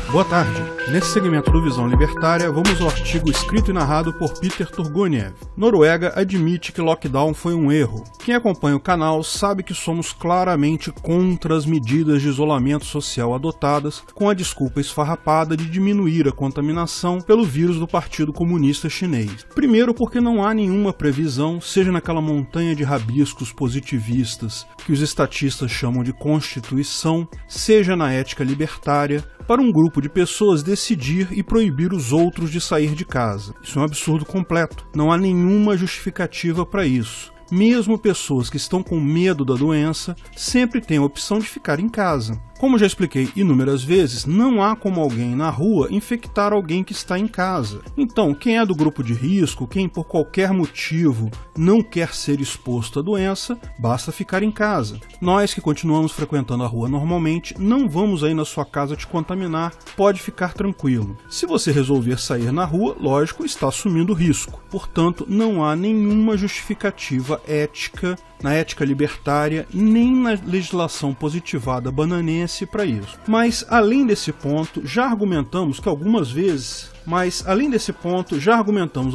Boa tarde. Nesse segmento do Visão Libertária, vamos ao artigo escrito e narrado por Peter Turguniev. Noruega admite que lockdown foi um erro. Quem acompanha o canal sabe que somos claramente contra as medidas de isolamento social adotadas com a desculpa esfarrapada de diminuir a contaminação pelo vírus do Partido Comunista Chinês. Primeiro porque não há nenhuma previsão, seja naquela montanha de rabiscos positivistas que os estatistas chamam de Constituição, seja na ética libertária, para um grupo de pessoas decidir e proibir os outros de sair de casa. Isso é um absurdo completo. Não há nenhuma justificativa para isso. Mesmo pessoas que estão com medo da doença sempre têm a opção de ficar em casa. Como já expliquei inúmeras vezes, não há como alguém na rua infectar alguém que está em casa. Então, quem é do grupo de risco, quem por qualquer motivo não quer ser exposto à doença, basta ficar em casa. Nós que continuamos frequentando a rua normalmente, não vamos aí na sua casa te contaminar, pode ficar tranquilo. Se você resolver sair na rua, lógico, está assumindo risco. Portanto, não há nenhuma justificativa ética na ética libertária, nem na legislação positivada bananense para isso. Mas, além desse ponto, já argumentamos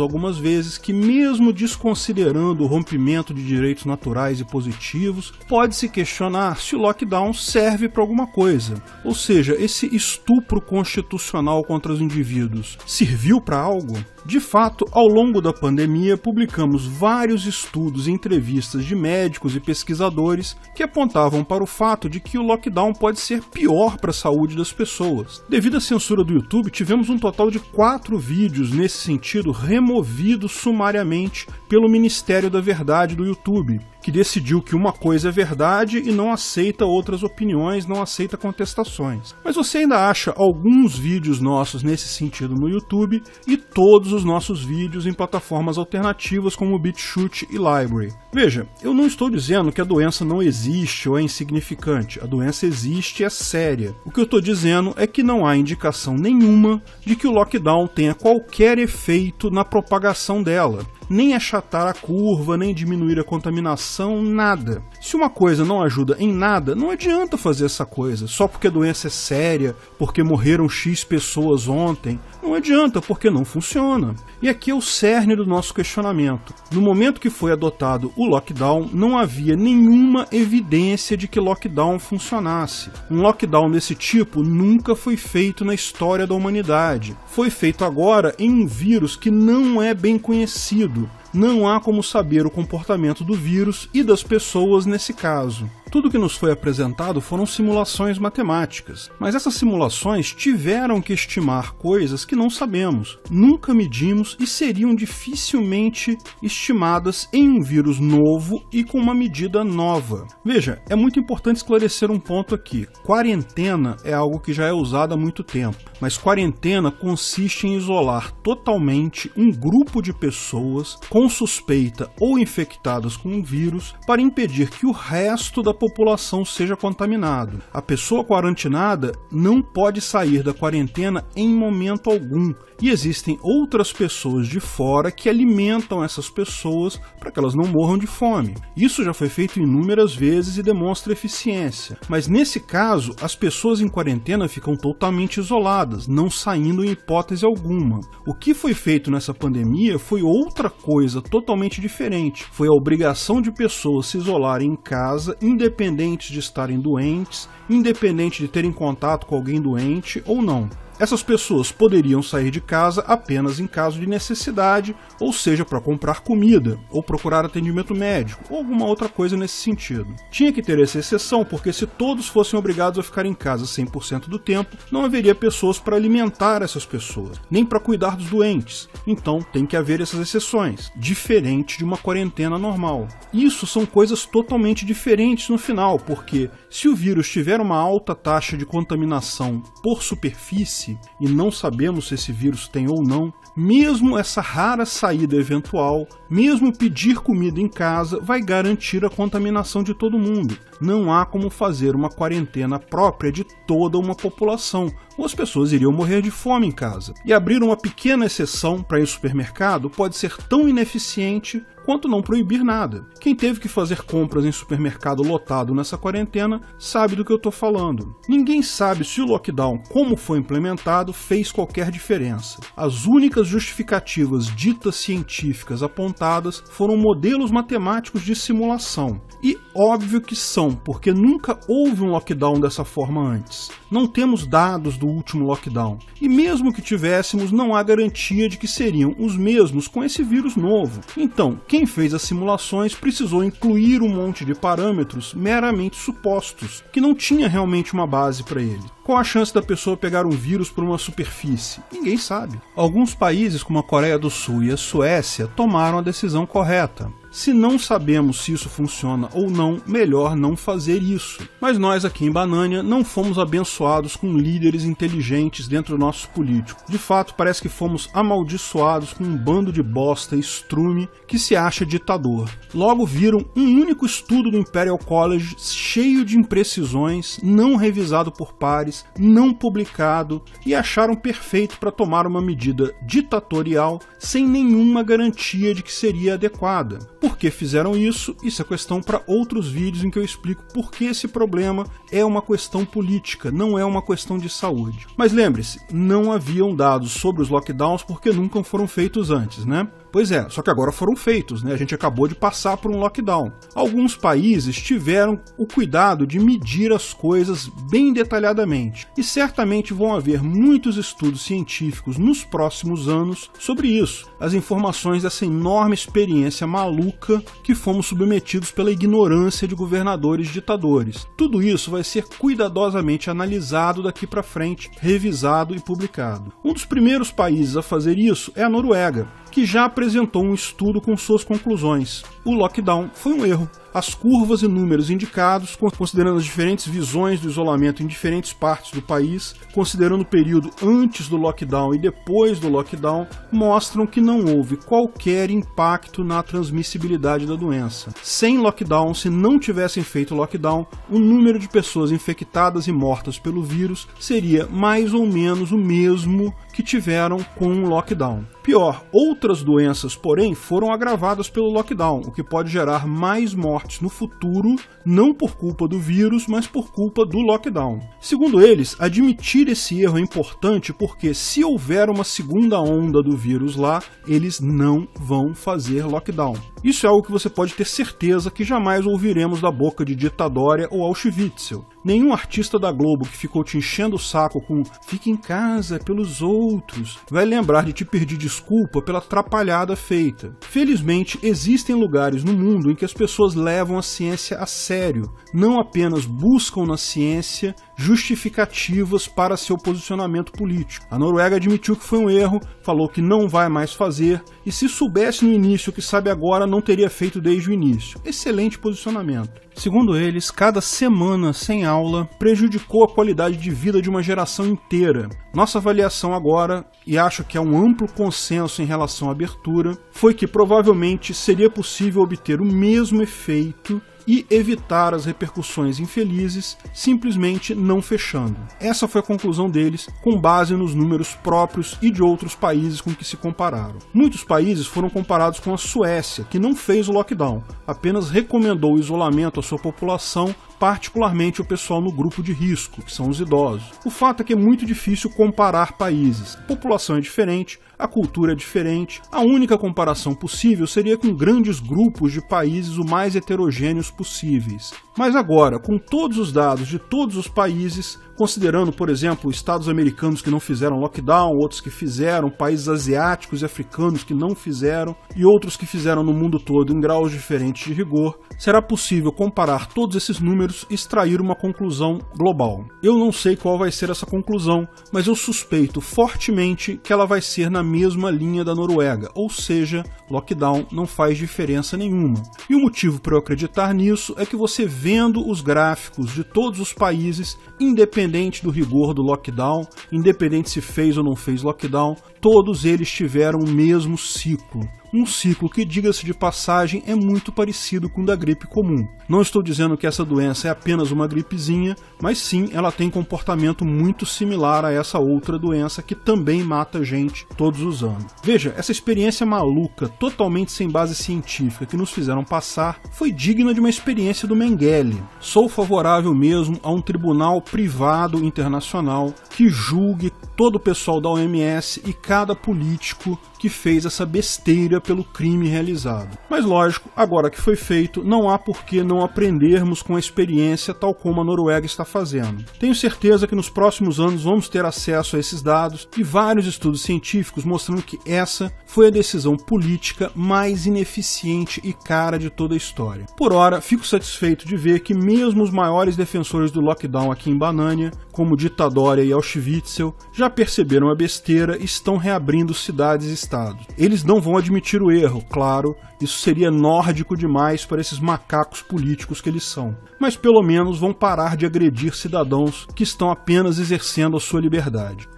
algumas vezes que mesmo desconsiderando o rompimento de direitos naturais e positivos, pode-se questionar se o lockdown serve para alguma coisa. Ou seja, esse estupro constitucional contra os indivíduos serviu para algo? De fato, ao longo da pandemia, publicamos vários estudos e entrevistas de médicos e pesquisadores que apontavam para o fato de que o lockdown pode ser pior para a saúde das pessoas. Devido à censura do YouTube, tivemos um total de 4 vídeos nesse sentido removidos sumariamente pelo Ministério da Verdade do YouTube, que decidiu que uma coisa é verdade e não aceita outras opiniões, não aceita contestações. Mas você ainda acha alguns vídeos nossos nesse sentido no YouTube e todos os nossos vídeos em plataformas alternativas como BitChute e LBRY. Veja, eu não estou dizendo que a doença não existe ou é insignificante. A doença existe e é séria. O que eu estou dizendo é que não há indicação nenhuma de que o lockdown tenha qualquer efeito na propagação dela. Nem achatar a curva, nem diminuir a contaminação, nada. Se uma coisa não ajuda em nada, não adianta fazer essa coisa, só porque a doença é séria, porque morreram X pessoas ontem. Não adianta, porque não funciona. E aqui é o cerne do nosso questionamento. No momento que foi adotado o lockdown, não havia nenhuma evidência de que lockdown funcionasse. Um lockdown desse tipo nunca foi feito na história da humanidade. Foi feito agora em um vírus que não é bem conhecido. Não há como saber o comportamento do vírus e das pessoas nesse caso. Tudo que nos foi apresentado foram simulações matemáticas, mas essas simulações tiveram que estimar coisas que não sabemos, nunca medimos e seriam dificilmente estimadas em um vírus novo e com uma medida nova. Veja, é muito importante esclarecer um ponto aqui. Quarentena é algo que já é usado há muito tempo, mas quarentena consiste em isolar totalmente um grupo de pessoas com suspeita ou infectadas com um vírus para impedir que o resto da população seja contaminado. A pessoa quarentenada não pode sair da quarentena em momento algum. E existem outras pessoas de fora que alimentam essas pessoas para que elas não morram de fome. Isso já foi feito inúmeras vezes e demonstra eficiência. Mas nesse caso, as pessoas em quarentena ficam totalmente isoladas, não saindo em hipótese alguma. O que foi feito nessa pandemia foi outra coisa totalmente diferente. Foi a obrigação de pessoas se isolarem em casa, independente de estarem doentes, independente de terem contato com alguém doente ou não. Essas pessoas poderiam sair de casa apenas em caso de necessidade, ou seja, para comprar comida, ou procurar atendimento médico, ou alguma outra coisa nesse sentido. Tinha que ter essa exceção, porque se todos fossem obrigados a ficar em casa 100% do tempo, não haveria pessoas para alimentar essas pessoas, nem para cuidar dos doentes. Então tem que haver essas exceções, diferente de uma quarentena normal. Isso são coisas totalmente diferentes no final, porque se o vírus tiver uma alta taxa de contaminação por superfície, e não sabemos se esse vírus tem ou não, mesmo essa rara saída eventual, mesmo pedir comida em casa, vai garantir a contaminação de todo mundo. não há como fazer uma quarentena própria de toda uma população, ou as pessoas iriam morrer de fome em casa. E abrir uma pequena exceção para ir ao supermercado pode ser tão ineficiente quanto não proibir nada. Quem teve que fazer compras em supermercado lotado nessa quarentena sabe do que eu estou falando. Ninguém sabe se o lockdown, como foi implementado, fez qualquer diferença. As únicas justificativas ditas científicas apontadas foram modelos matemáticos de simulação. E óbvio que são, porque nunca houve um lockdown dessa forma antes. Não temos dados do último lockdown. E mesmo que tivéssemos, não há garantia de que seriam os mesmos com esse vírus novo. Então, quem fez as simulações precisou incluir um monte de parâmetros meramente supostos, que não tinha realmente uma base para ele. Qual a chance da pessoa pegar um vírus por uma superfície? Ninguém sabe. Alguns países, como a Coreia do Sul e a Suécia, tomaram a decisão correta. Se não sabemos se isso funciona ou não, melhor não fazer isso. Mas nós aqui em Banânia não fomos abençoados com líderes inteligentes dentro dos nossos políticos. De fato, parece que fomos amaldiçoados com um bando de bosta e estrume que se acha ditador. Logo viram um único estudo do Imperial College cheio de imprecisões, não revisado por pares, não publicado, e acharam perfeito para tomar uma medida ditatorial sem nenhuma garantia de que seria adequada. Por que fizeram isso? Isso é questão para outros vídeos em que eu explico por que esse problema é uma questão política, não é uma questão de saúde. Mas lembre-se, não haviam dados sobre os lockdowns porque nunca foram feitos antes, né? Pois é, só que agora foram feitos, né? A gente acabou de passar por um lockdown. Alguns países tiveram o cuidado de medir as coisas bem detalhadamente. E certamente vão haver muitos estudos científicos nos próximos anos sobre isso. As informações dessa enorme experiência maluca que fomos submetidos pela ignorância de governadores ditadores. Tudo isso vai ser cuidadosamente analisado daqui para frente, revisado e publicado. Um dos primeiros países a fazer isso é a Noruega, que já apresentou um estudo com suas conclusões. O lockdown foi um erro. As curvas e números indicados, considerando as diferentes visões do isolamento em diferentes partes do país, considerando o período antes do lockdown e depois do lockdown, mostram que não houve qualquer impacto na transmissibilidade da doença. Sem lockdown, se não tivessem feito lockdown, o número de pessoas infectadas e mortas pelo vírus seria mais ou menos o mesmo que tiveram com o lockdown. Pior, outras doenças, porém, foram agravadas pelo lockdown, o que pode gerar mais mortes no futuro, não por culpa do vírus, mas por culpa do lockdown. Segundo eles, admitir esse erro é importante porque se houver uma segunda onda do vírus lá, eles não vão fazer lockdown. Isso é algo que você pode ter certeza que jamais ouviremos da boca de Ditadória ou Auschwitzel. Nenhum artista da Globo que ficou te enchendo o saco com "fique em casa, é pelos outros", vai lembrar de te pedir desculpa pela atrapalhada feita. Felizmente, existem lugares no mundo em que as pessoas levam a ciência a sério, não apenas buscam na ciência justificativas para seu posicionamento político. A Noruega admitiu que foi um erro, falou que não vai mais fazer, e se soubesse no início o que sabe agora, não teria feito desde o início. Excelente posicionamento. Segundo eles, cada semana sem aula prejudicou a qualidade de vida de uma geração inteira. Nossa avaliação agora, e acho que há um amplo consenso em relação à abertura, foi que provavelmente seria possível obter o mesmo efeito e evitar as repercussões infelizes simplesmente não fechando. Essa foi a conclusão deles, com base nos números próprios e de outros países com que se compararam. Muitos países foram comparados com a Suécia, que não fez o lockdown, apenas recomendou o isolamento à sua população, particularmente o pessoal no grupo de risco, que são os idosos. O fato é que é muito difícil comparar países. A população é diferente, a cultura é diferente. A única comparação possível seria com grandes grupos de países o mais heterogêneos possíveis. Mas agora, com todos os dados de todos os países, considerando, por exemplo, estados americanos que não fizeram lockdown, outros que fizeram, países asiáticos e africanos que não fizeram, e outros que fizeram no mundo todo em graus diferentes de rigor, será possível comparar todos esses números e extrair uma conclusão global. Eu não sei qual vai ser essa conclusão, mas eu suspeito fortemente que ela vai ser na mesma linha da Noruega, ou seja, lockdown não faz diferença nenhuma. E o motivo para eu acreditar nisso é que você vendo os gráficos de todos os países, independente do rigor do lockdown, independente se fez ou não fez lockdown, todos eles tiveram o mesmo ciclo. um ciclo que, diga-se de passagem, é muito parecido com o da gripe comum. Não estou dizendo que essa doença é apenas uma gripezinha, mas sim, ela tem comportamento muito similar a essa outra doença que também mata gente todos os anos. Veja, essa experiência maluca, totalmente sem base científica que nos fizeram passar, foi digna de uma experiência do Mengele. Sou favorável mesmo a um tribunal privado internacional que julgue todo o pessoal da OMS e cada político que fez essa besteira pelo crime realizado. Mas lógico, agora que foi feito, não há por que não aprendermos com a experiência tal como a Noruega está fazendo. Tenho certeza que nos próximos anos vamos ter acesso a esses dados e vários estudos científicos mostrando que essa foi a decisão política mais ineficiente e cara de toda a história. Por ora, fico satisfeito de ver que mesmo os maiores defensores do lockdown aqui em Banânia, como Ditadoria e Auschwitzel, já perceberam a besteira e estão reabrindo cidades e estados. Eles não vão admitir o erro, claro, isso seria nórdico demais para esses macacos políticos que eles são. Mas pelo menos vão parar de agredir cidadãos que estão apenas exercendo a sua liberdade.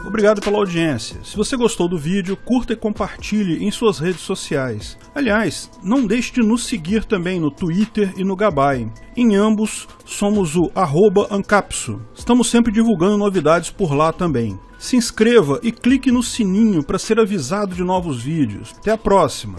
Obrigado pela audiência. Se você gostou do vídeo, curta e compartilhe em suas redes sociais. Aliás, não deixe de nos seguir também no Twitter e no Gabay. Em ambos, somos o @ancapsu. Estamos sempre divulgando novidades por lá também. Se inscreva e clique no sininho para ser avisado de novos vídeos. Até a próxima!